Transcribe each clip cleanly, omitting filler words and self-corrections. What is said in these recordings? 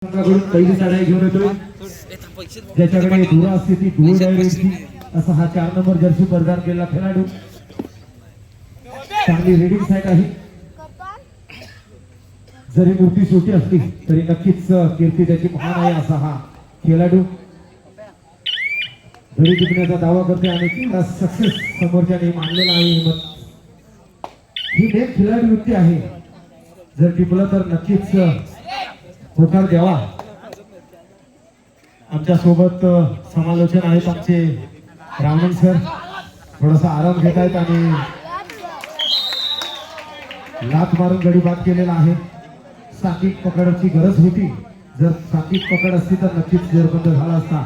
पहिली साडी घेऊन येतोय ज्याच्याकडे दुरा स्थिती दूर डायरेक्टची असा हा 4 नंबर जर्सी प्रदान केलेला खेळाडू चांगली रेडिंग साईड आहे. जरी मूर्ती छोटी असली तरी नक्कीच कीर्ती त्याची महान आहे असा हा खेळाडू घडी टिकण्याचा दावा करते आणि त्याला सक्सेस समोरच्याने मानलेला आहे. ही मेन खेळाडू व्यक्ती आहे. जर टिकलं तर नक्कीच होकार द्यावा. आमच्या सोबत समालोचन आहेत आमचे रामन सर. थोडासा आराम घेत आहेत आणि लात मारून गडी बाद केलेला आहे. साकिक पकडची गरज होती. जर साकिक पकड असती तर नक्कीच जेरबंद झाला असता.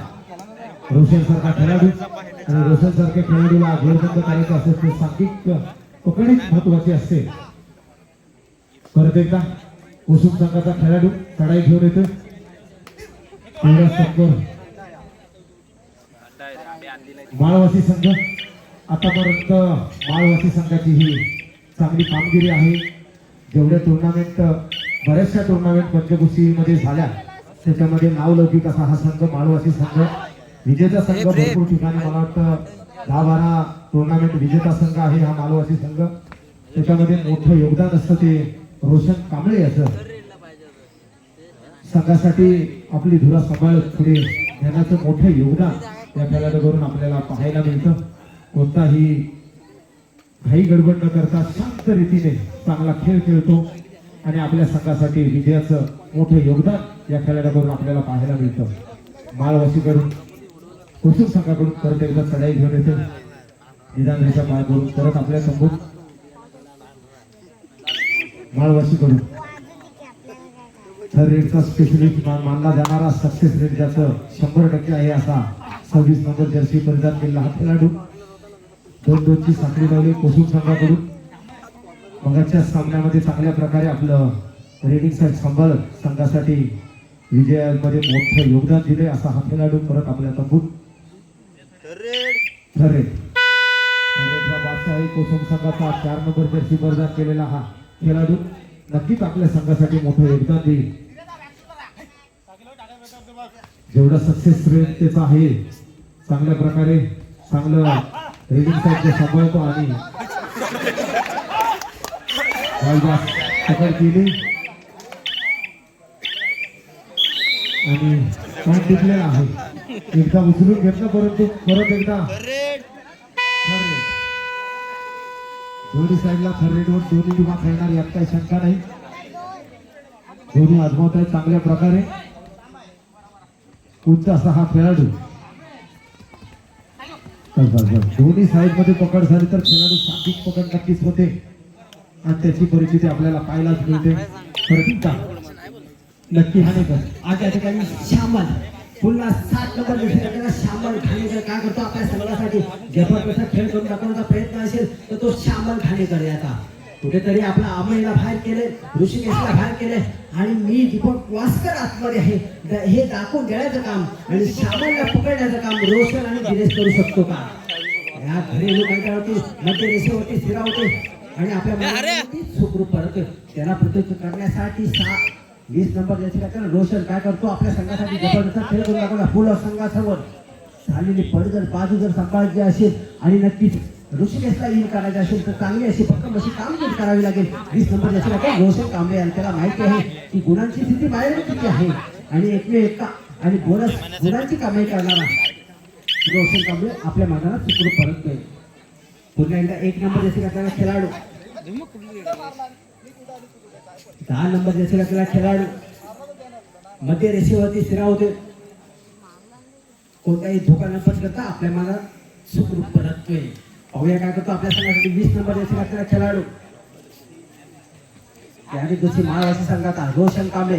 रोशन सारखा खेळाडू आणि रोशन सारख्या खेळाडूला जेरबंद करायचं असेल तर साकिक पकडीच महत्वाची असते. परत एकदा कुसुम संघाचा खेळाडू चढाई घेऊन येतो. माळवासी संघ आतापर्यंत माळवासी संघाची ही चांगली कामगिरी आहे. जेवढ्या टुर्नामेंट बऱ्याचशा टुर्नामेंट पंचकुशीमध्ये झाल्या त्याच्यामध्ये नावलौकिक असा हा संघ माळवासी संघ विजेता संघ. भरपूर ठिकाणी मला वाटतं 10-12 टुर्नामेंट विजेता संघ आहे हा माळवासी संघ. त्याच्यामध्ये मोठं योगदान असतं ते रोशन कांबळे याचं. संघासाठी आपली धुरा सांभाळत पुढे नेण्याचं मोठं योगदान या खेळाडूकडून आपल्याला पाहायला मिळतं. कोणताही घाई गडबड न करता शांत रीतीने चांगला खेळ खेळतो आणि आपल्या संघासाठी विजयाचं मोठं योगदान या खेळाडूकडून आपल्याला पाहायला मिळतं. माळवासीकडून कुसुम संघाकडून परत एकदा चढाई घेऊन येतो. निदानरीच्या पाय करून परत आपल्या समोर माळवासीकडून थर्ड रेडचा स्पेशलिस्ट मानला जाणारा सक्सेस रेट ज्याचं 100% आहे असा 26 नंबर जर्सी परिधान केलेला हा खेळाडू 2-2ची साखळी लावली कुसुम संघाकडून. मगाच्या सामन्यामध्ये चांगल्या प्रकारे आपलं रेडिंग साईड सांभाळत संघासाठी विजयामध्ये मोठं योगदान दिले असा हा खेळाडू परत आपल्या तंबूत थर्ड रेडचा बादशाह आहे. कुसुम संघाचा 4 नंबर जर्सी परिधान केलेला हा खेळाडू नक्कीच आपल्या संघासाठी मोठं योगदान देईल. जेवढा सक्सेस रेट त्याचा आहे चांगल्या प्रकारे चांगलं रेडिंग साईड सांभाळतो आणि पकड केली आणि पॉईंट टिकलेला आहे. एकदा उचलून घेतलं परंतु परत एकदा दोन्ही साईडला थर्ड रेडवर दोन्ही टीमा खेळणार यात काही शंका नाही. दोन्ही आजमावत आहेत चांगल्या प्रकारे. उंच असा हा खेळाडू दोन्ही साईड मध्ये पकड झाली तर खेळाडू साधिक पकड नक्कीच होते आणि त्याची परिस्थिती आपल्याला पाहायलाच मिळते. परत नक्की हानेकर आज या ठिकाणी श्यामल पुन्हा 7 नंबर विषयाला श्यामल घाणेकर काय करतो आपल्या संघासाठी जबरदस्त खेळ करून दाखवण्याचा प्रयत्न असेल तर तो श्यामल घाणेकर याचा कुठेतरी आपला अमयला बाहेर केले ऋषिकेशला बाहेर केले आणि मी दीपक वास्कर आतमध्ये आहे हे दाखवून देण्याचं काम आणि श्यामलला पकडण्याचं काम रोशन आणि दिनेश करू शकतो का. या घरेलू मैदानावरती मध्य रेषेवरती स्थिरावते आणि आपल्या सुखरूप परत त्याला प्रत्यक्ष करण्यासाठी 20 नंबर याची काय रोशन काय करतो आपल्या संघासाठी जबरदस्त खेळ करून दाखवला. फुल संघासमोर झालेली पड जर बाजू जर सांभाळायची असेल आणि नक्कीच ऋषिकेशला इन करायची असेल तर चांगली अशी भक्कम अशी कामगिरी करावी लागेल. 20 नंबर याची काय रोशन कांबळे आणि त्याला माहिती आहे की गुणांची स्थिती बाहेर किती आहे आणि एकमेक आणि गुणांची कामे करणारा रोशन कांबळे आपल्या मैदानात सुखरूप परत येईल. पुन्हा एकदा 1 नंबर याची काय खेळाडू 10 नंबर जैसे खेळाडू मध्य रेषेवरती स्थिरावते. कोणताही धोका न पत्करता आपल्या मनात सुखरूप परततोय. पाहूया काय करतो आपल्या संघासाठी 20 नंबर जैसे खेळाडू याने दुसरी माळवासी संघाचा रोशन कांबळे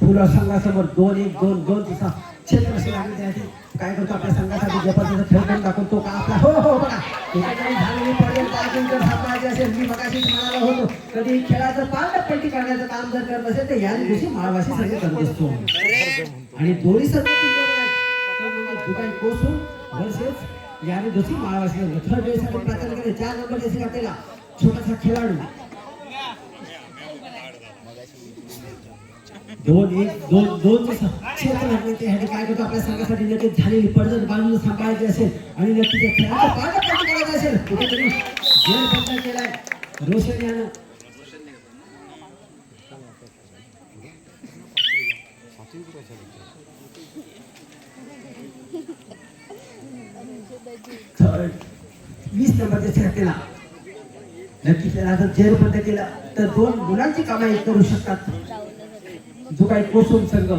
फुल संघासमोर 2-1-2-2 तसा क्षेत्ररक्षण लागण्यासाठी काय करतो आपल्या संघासाठी जबरदस्त खेळ करून दाखवतो का आपला हो बघा झालेली पडेल पासून जर सांभाळायची असेल मी मगाशी म्हणाला होतो कधी खेळाचं पालटपट्टी करण्याचं काम जर करत असेल तर या दिवशी माळवासी संघ करत असतो आणि दोन्ही संघ दुकान कोसून वर्सेस याने दुसरी माळवासी संघ थर्ड वेळेसाठी प्रचार केले. 4 नंबर जैसे आपल्याला छोटासा खेळाडू 2-1 क्षेत्र लागले ह्याने काय करतो आपल्या संघासाठी नक्कीच झालेली पडझड बाजूला सांभाळायची असेल आणि नक्कीच या खेळाचं पालक करायचं असेल कुठेतरी जेल बंद केलाय रोशन यानं थर्ड 20 नंबरच्या खेळाला नक्कीच त्याला जर जेल बंद केला तर 2 गुणांची कमाई करू शकतात जो काही कोसुम संघ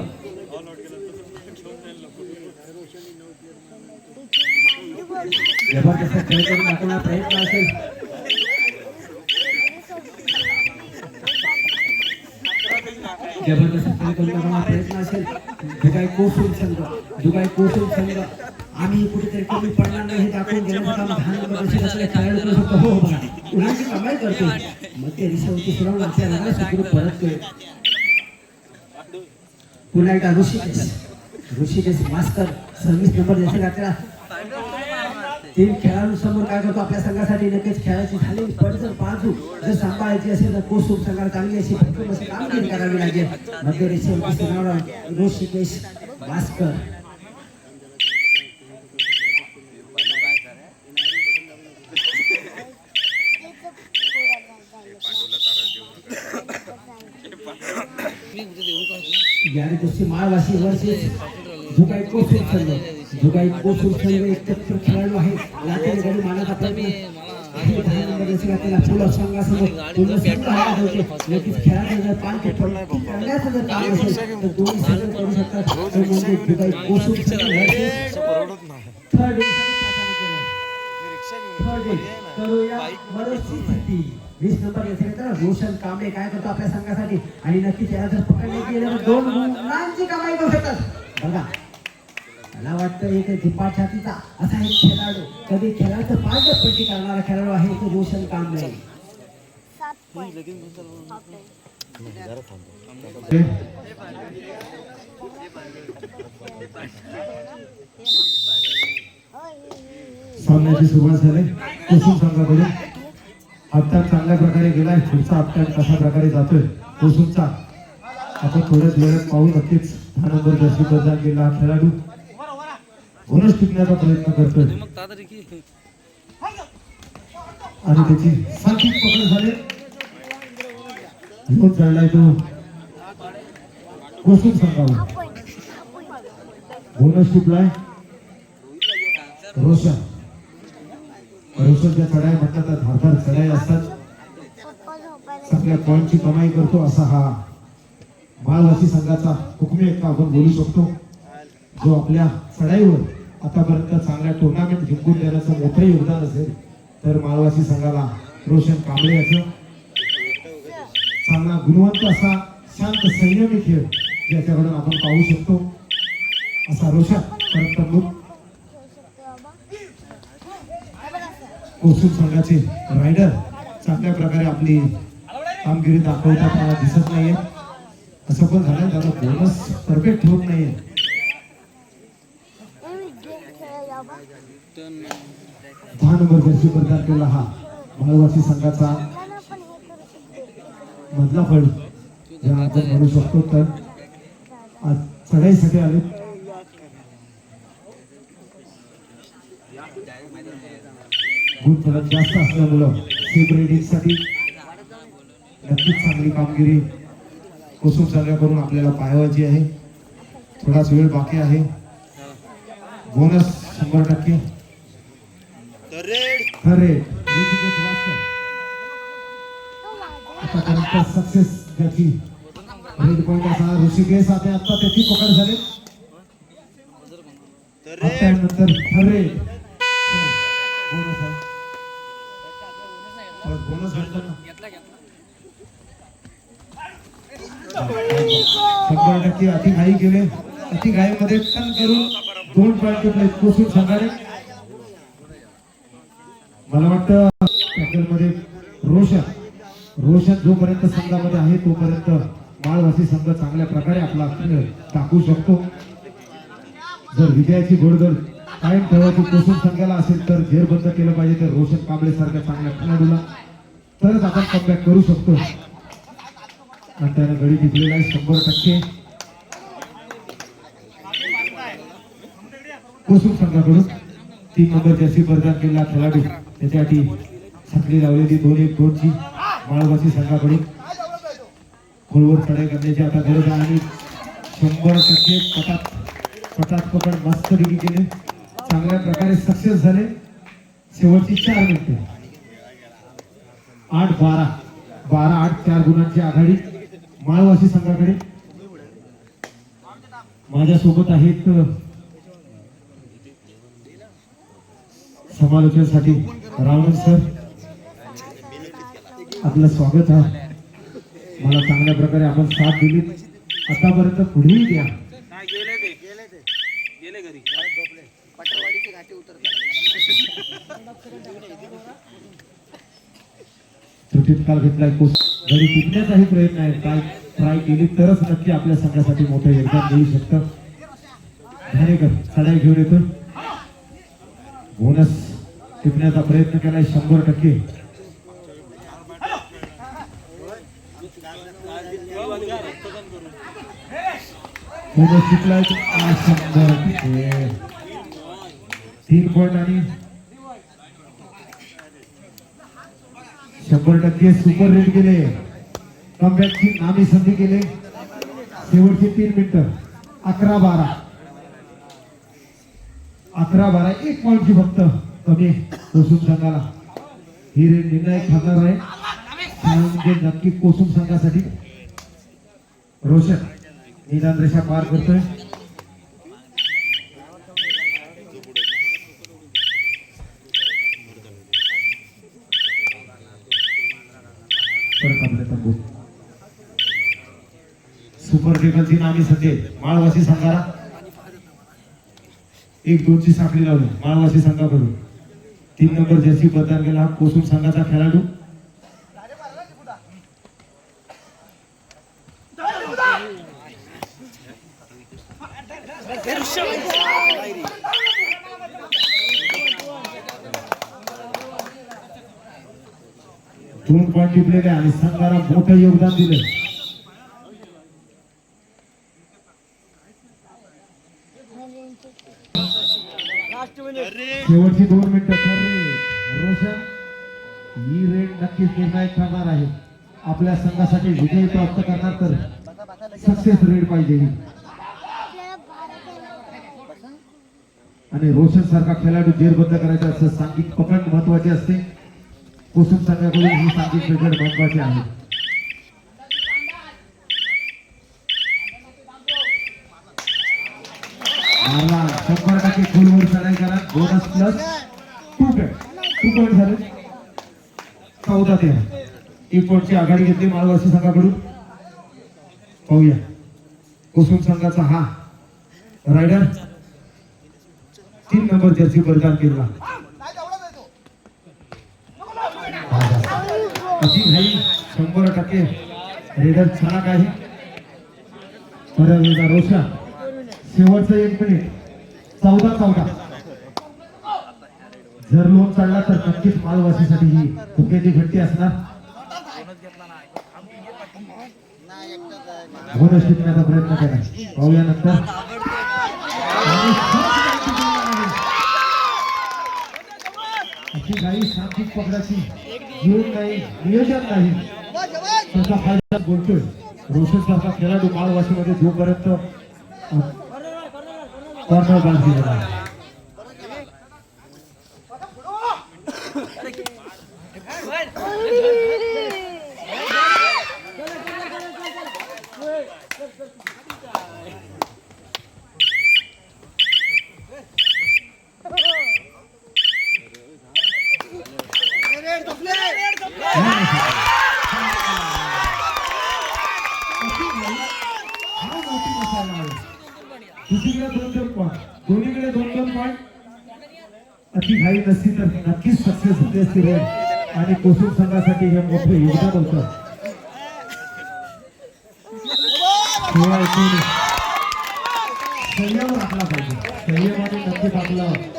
जबरदस्त खेळ करून दाखवण्याचा प्रयत्न असेल जबरदस्त खेळ करून दाखवण्याचा प्रयत्न असेल जो काही कोसुम संघ आम्ही कुठेतरी कमी पडणार नाही हे दाखवून घेण्याचं काम 10 नंबर असलेला खेळाडू करू शकतो हो बघा गुणांची कमाई करतोय मग ते रिसवती सुरावून आपल्याला सुखरूप परततोय पुन्हा एकदा ऋषिकेश मास्तर 26 नंबर देखील आपल्याला 3 खेळाडूंसमोर काय करतो आपल्या संघासाठी नक्कीच खेळायची झालेली पडझड बाजू जर सांभाळायची असेल तर कोसुम संघाला चांगली अशी भक्कम अशी कामगिरी करावी लागेल मध्य रेषेवरती सुनावणार ऋषिकेश मास्तर याने दुसरी माळवासी वर्सेस जुगाई कोसुम संघ एक चक्र खेळाडू आहे लातेने गडी मानाचा प्रयत्न नक्कीच खेळाडू जर 5 करण्याचं जर काम असेल तर दोन्ही संघ करू शकतात तो म्हणजे जुगाई कोसुम संघ थर्ड करूया मनस्थिती 20 नंबर असेल तर रोशन कांबळे काय करतो आपल्या संघासाठी आणि नक्कीच याला जर पकडले गेले तर 2 गुणांची कमाई करू शकतात बघा मला वाटतं एक झिपा छातीचा असा एक खेळाडू कधी खेळाचं पालकपट्टी करणारा खेळाडू आहे तो रोशन कांबळे सामन्याची सुरुवात झाली कोसुम संघाकडून हप्ता चांगल्या प्रकारे गेलाय पुढचा हप्ता कशा प्रकारे जातोय कोसुमचा आपण थोड्याच वेळात पाहू नक्कीच 10 नंबर जर्सी बदला गेला खेळाडू बोनस टिकण्याचा प्रयत्न करतोय आणि त्याची सारखी पकड झाली घेऊन चाललाय तो कोसुम संघावर बोनस टिकलाय रोशनच्या चढाई म्हटलं तर धारदार चढाई असतात सगळ्या पॉईंटची कमाई करतो असा हा माळवासी संघाचा हुकमी एकटा आपण बोलू शकतो जो आपल्या चढाईवर आतापर्यंत चांगल्या टुर्नामेंट जिंकून देण्याचं मोठं योगदान असेल तर माळवासी संघाला रोशन कांबळे असं चांगला गुणवंत असा शांत संयमी खेळ ज्याच्याकडून आपण पाहू शकतो असा रोशन परत कोसुम संघाचे रायडर चांगल्या प्रकारे आपली कामगिरी दाखवताना दिसत नाहीये असं पण झालं त्याला बोनस परफेक्ट होत नाहीये 10 नंबर जर्सी प्रदान केला हा माळवासी संघाचा मधला फळ ज्या आपण म्हणू शकतो तर आज चढाईसाठी आले गुण थोडा जास्त असल्यामुळं सेफ रेडिंगसाठी नक्कीच चांगली कामगिरी कोसुम संघाकडून आपल्याला पाहायची आहे थोडाच वेळ बाकी आहे बोनस 100% आतापर्यंत सक्सेस ज्याची रेड पॉइंट असा ऋषिकेश आता त्याची पकड झाली त्यानंतर बोनस भेटताना 100% अति घाई केले अति घाईमध्ये टन करून 2 पॉइंट घेतले कोसुम संघाने मला वाटतं टॅकलमध्ये रोशन जोपर्यंत संघामध्ये आहे तोपर्यंत माळवासी संघ चांगल्या प्रकारे आपला खेळ टाकू शकतो जर विजयाची घोडदौड कायम ठेवायची कोसुम संघाला असेल तर जेर बंद केलं पाहिजे तर रोशन कांबळे सारख्या चांगल्या खेळाडूला तरच आपण कमबॅक करू शकतो आणि त्याने गडी टिकलेला आहे 100%. कोसूम संघाकडून 3 नंबर जर्सी परिधान केलेला खेळाडू त्याच्यासाठी छकडी लावलेली 2-1-2ची माळवासी संघाकडून खोलवर चढाई करण्याची आता गरज आहे आणि 100% पटात पकड मस्तपैकी केले, चांगल्या प्रकारे सक्सेस झाले. शेवटची 4 मिनिटे 8-12 12-8 4 गुणांची आघाडी माळवासी संघाकडे. माझ्यासोबत आहेत समालोचनासाठी रावण सर, आपलं स्वागत आहे. मला चांगल्या प्रकारे आपण साथ दिली आतापर्यंत, पुढेही द्या. त्रुटीत काल घेतलाय घरी टिकण्याचाही प्रयत्न आहे. काय ट्राय केली तरच नक्की आपल्या संघासाठी मोठं योगदान देऊ शकतं. धारेकर चढाई घेऊन येतो, बोनस टिकण्याचा प्रयत्न केलाय 100%. बोनस टिकलाय 100%. 3 पॉइंट आणि 100% सुपर रेट केले. कमबॅकची नामी संधी केले. शेवटची 3 मिनिटं 11-12 1 पॉइंटची फक्त कमी कोसूम संघाला. ही रेट निर्णायक ठरणार आहे. म्हणजे नक्की कोसूम संघासाठी रोशन निदान रेषा पार करतोय. सुपर टेबलची नामी संधी माळवासी संघाला 1-2ची साखळी लावली माळवासी संघाकडून. 3 नंबर जर्सी परिधान केला कोसूम संघाचा खेळाडू. दोन पॉइंट टिपलेले आणि संघाला मोठं योगदान दिलं. शेवटची 2 मिनिटं रोशन. ही रेड नक्कीच निर्णायक ठरणार आहे. आपल्या संघासाठी विजय प्राप्त करणार तर सक्सेस रेड पाहिजे. आणि रोशन सारखा खेळाडू जेरबंद करायचा असं सांघिक पकड महत्वाची असते. कोसूम संघाकडून ही सांघिक पकड महत्वाची आहे. मारला 100% खोलवर चढाई करा. बोनस प्लस 2 पॉइंट झाले. 14-13 1 पॉइंटची आघाडी घेतली माळवासी संघाकडून. पाहूया कोसूम संघाचा हा रायडर 3 नंबर जर्सी परिधान केला. अशी घाई 100% रेडर छान आहे. रोशन शेवटचं 1 मिनिट 14-14 जर लोन चढला तर नक्कीच माळवासीसाठी ही धोक्याची घंटी असणार. बोनस टिकण्याचा प्रयत्न करा. पाहूया नंतर अशी काही सांघिक पकडाची घेऊन नाही, नियोजन नाही, त्याचा फायदा बोलतोय. रोशन सारखा खेळाडू माळवासीमध्ये जोपर्यंत कॉर्नर बॉल दिलेला आहे. दुसरीकडे 2-2 पॉइंट, दोन्हीकडे 2-2 पॉइंट. अति घाई नसती तर नक्कीच सक्सेस होते असते रेड. आणि कोसूम संघासाठी हे मोठे योगदान होतं. संयम राखला पाहिजे. संयमाने नक्कीच आपला